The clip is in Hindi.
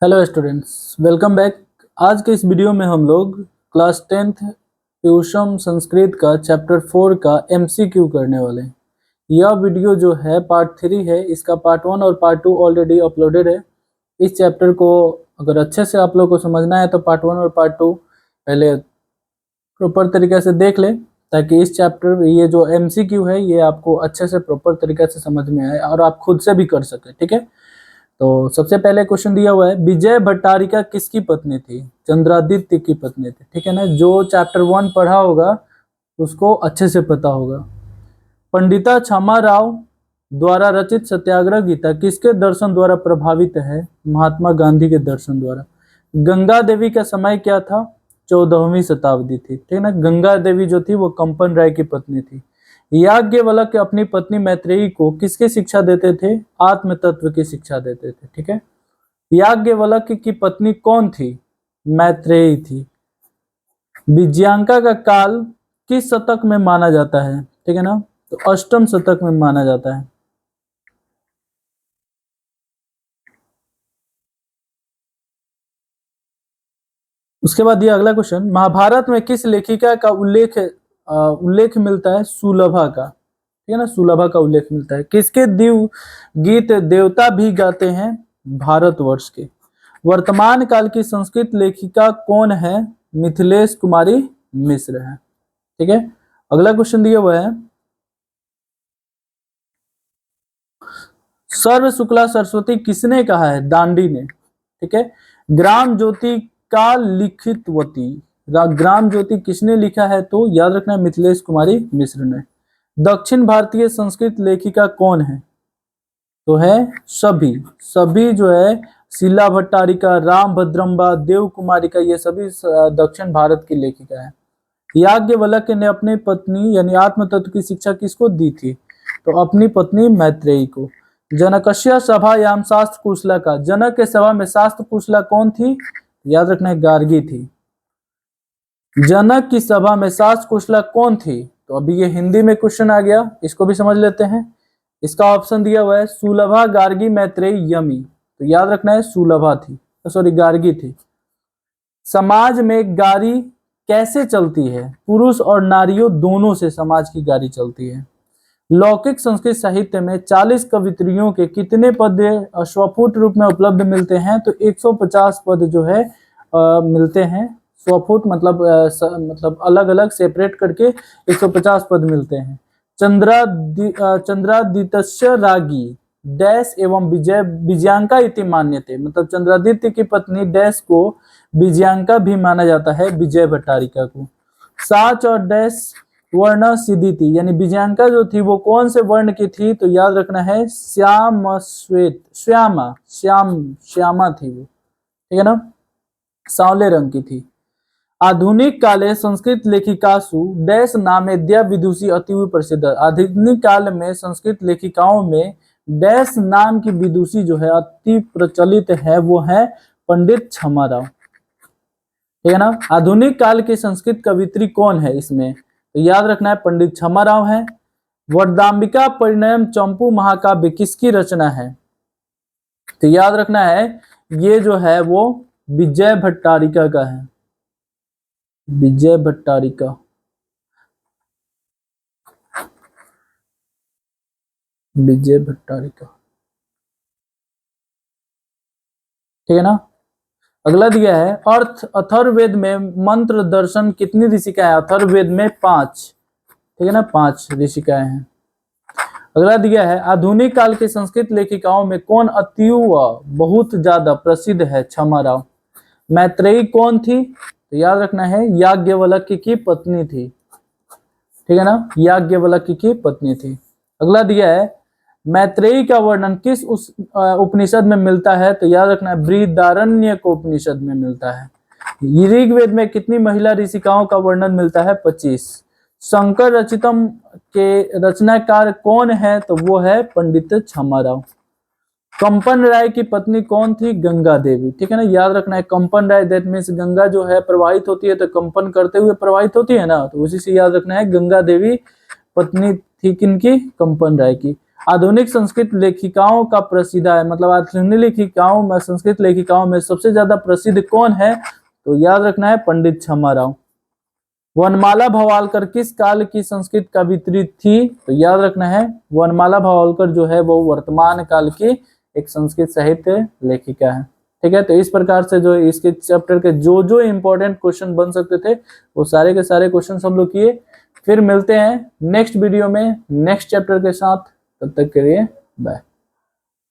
Hello students, welcome back. आज के इस वीडियो में हम लोग क्लास 10th ट्यूशन संस्कृत का चैप्टर 4 का एमसीक्यू करने वाले हैं। यह वीडियो जो है पार्ट 3 है। इसका पार्ट 1 और पार्ट 2 ऑलरेडी अपलोडेड है। इस चैप्टर को अगर अच्छे से आप लोग को समझना है तो पार्ट 1 और पार्ट 2 पहले प्रॉपर तरीके से देख ले, ताकि इस चैप्टर ये जो एमसीक्यू है ये आपको अच्छे से प्रॉपर तरीके से समझ में आए और आप खुद से भी कर सके। ठीक है, तो सबसे पहले क्वेश्चन दिया हुआ है, विजय भट्टारिका किसकी पत्नी थी? चंद्रादित्य की पत्नी थी। ठीक है ना, जो चैप्टर 1 पढ़ा होगा उसको अच्छे से पता होगा। पंडिता क्षमा राव द्वारा रचित सत्याग्रह गीता किसके दर्शन द्वारा प्रभावित है? महात्मा गांधी के दर्शन द्वारा। गंगा देवी का समय क्या था? 14वीं शताब्दी थी। ठीक है ना, गंगा देवी जो थी वो कंपन राय की पत्नी थी। याज्ञवल्क्य अपनी पत्नी मैत्रेयी को किसकी शिक्षा देते थे? आत्म तत्व की शिक्षा देते थे। ठीक है, याज्ञवल्क्य की पत्नी कौन थी? मैत्रेयी थी। विजयांका का काल किस शतक में माना जाता है? ठीक है ना, तो अष्टम शतक में माना जाता है। उसके बाद ये अगला क्वेश्चन, महाभारत में किस लेखिका का उल्लेख मिलता है? सुलभा का। ठीक है ना, सुलभा का उल्लेख मिलता है। किसके दिव गीत देवता भी गाते हैं? भारतवर्ष के। वर्तमान काल की संस्कृत लेखिका कौन है? मिथिलेश कुमारी मिश्र है। ठीक है, अगला क्वेश्चन दिया हुआ है, सर्व शुक्ला सरस्वती किसने कहा है? दांडी ने। ठीक है, ग्राम ज्योति का लिखितवती, ग्राम ज्योति किसने लिखा है? तो याद रखना है मिथिलेश कुमारी मिश्र ने। दक्षिण भारतीय संस्कृत लेखिका कौन है? तो है सभी। सभी जो है शीला भट्टारिका, राम भद्रम्बा, देव कुमारिका, ये सभी दक्षिण भारत की लेखिका है। याज्ञवल्क्य ने अपनी पत्नी यानी आत्म तत्व की शिक्षा किसको दी थी? तो अपनी पत्नी मैत्रेयी को। जनकस्य सभायाम शास्त्र कुशला का, जनक के सभा में शास्त्र कुशला कौन थी? याद रखना है गार्गी थी। जनक की सभा में शास्त्र कुशला कौन थी? तो अभी ये हिंदी में क्वेश्चन आ गया, इसको भी समझ लेते हैं। इसका ऑप्शन दिया हुआ है सुलभा, गार्गी, मैत्रेयी, यमी। तो याद रखना है सुलभा थी, सॉरी गार्गी थी। समाज में गारी कैसे चलती है? पुरुष और नारियों दोनों से समाज की गारी चलती है। लौकिक संस्कृत साहित्य में 40 कवित्रियों के कितने पद स्वफुट रूप में उपलब्ध मिलते हैं? तो 150 पद जो है मिलते हैं। स्वफुट मतलब अलग अलग सेपरेट करके 150 पद मिलते हैं। चंद्रादित्य रागी डैश एवं विजयांका इति मान्यते, मतलब चंद्रादित्य की पत्नी डैश को विजयांका भी माना जाता है, विजय भट्टारिका को। साच और डैश वर्ण सिद्धि थी, यानी विजयांका जो थी वो कौन से वर्ण की थी? तो याद रखना है श्याम श्वेत, श्यामा थी वो। ठीक है ना, सांवले रंग की थी। आधुनिक काले संस्कृत लेखिकासु डैश नामेद्या विदुषी अति प्रसिद्ध। आधुनिक काल में संस्कृत लेखिकाओं में डैश नाम की विदुषी जो है अति प्रचलित है, वो है पंडित क्षमा राव। ठीक है ना, आधुनिक काल की संस्कृत कवित्री कौन है इसमें? तो याद रखना है पंडित क्षमा राव है। वरदाम्बिका परिणयम चंपू महाकाव्य किसकी रचना है? तो याद रखना है ये जो है वो विजय भट्टारिका का है, विजय भट्टारिका। विजय भट्टारिका। ठीक है ना, अगला दिया है, अर्थ अथर्ववेद में मंत्र दर्शन कितनी ऋषिकाएं? अथर्ववेद में 5। ठीक है ना, 5 ऋषिकाएं हैं। अगला दिया है, आधुनिक काल की संस्कृत लेखिकाओं में कौन अतीव बहुत ज्यादा प्रसिद्ध है? क्षमा राव। मैत्रेयी कौन थी? तो याद रखना है याज्ञवल्क्य की पत्नी थी। ठीक है ना, याज्ञवल्क्य की पत्नी थी। अगला दिया है, मैत्रेयी का वर्णन किस उपनिषद में मिलता है? तो याद रखना है बृहदारण्यक उपनिषद में मिलता है। ऋग्वेद में कितनी महिला ऋषिकाओं का वर्णन मिलता है? 25। शंकर रचितम के रचनाकार कौन है? तो वो है पंडित क्षमा राव। कंपन राय की पत्नी कौन थी? गंगा देवी। ठीक है ना, याद रखना है कंपन राय, दैट मीन्स गंगा जो है प्रवाहित होती है तो कंपन करते हुए प्रवाहित होती है ना, तो उसी से याद रखना है गंगा देवी पत्नी थी किनकी? कंपन राय की। आधुनिक संस्कृत लेखिकाओं का प्रसिद्ध है, मतलब आधुनिक लेखिकाओं में, संस्कृत लेखिकाओं में सबसे ज्यादा प्रसिद्ध कौन है? तो याद रखना है पंडित छमाराव। वनमाला भवालकर किस काल की संस्कृत कवियत्री थी? तो याद रखना है वनमाला भवालकर जो है वो वर्तमान काल की एक संस्कृत साहित्य लेखिका है। ठीक है, तो इस प्रकार से जो इसके चैप्टर के जो जो इंपॉर्टेंट क्वेश्चन बन सकते थे वो सारे के सारे क्वेश्चन हम लोग किए। फिर मिलते हैं नेक्स्ट वीडियो में नेक्स्ट चैप्टर के साथ, तब तक के लिए बाय।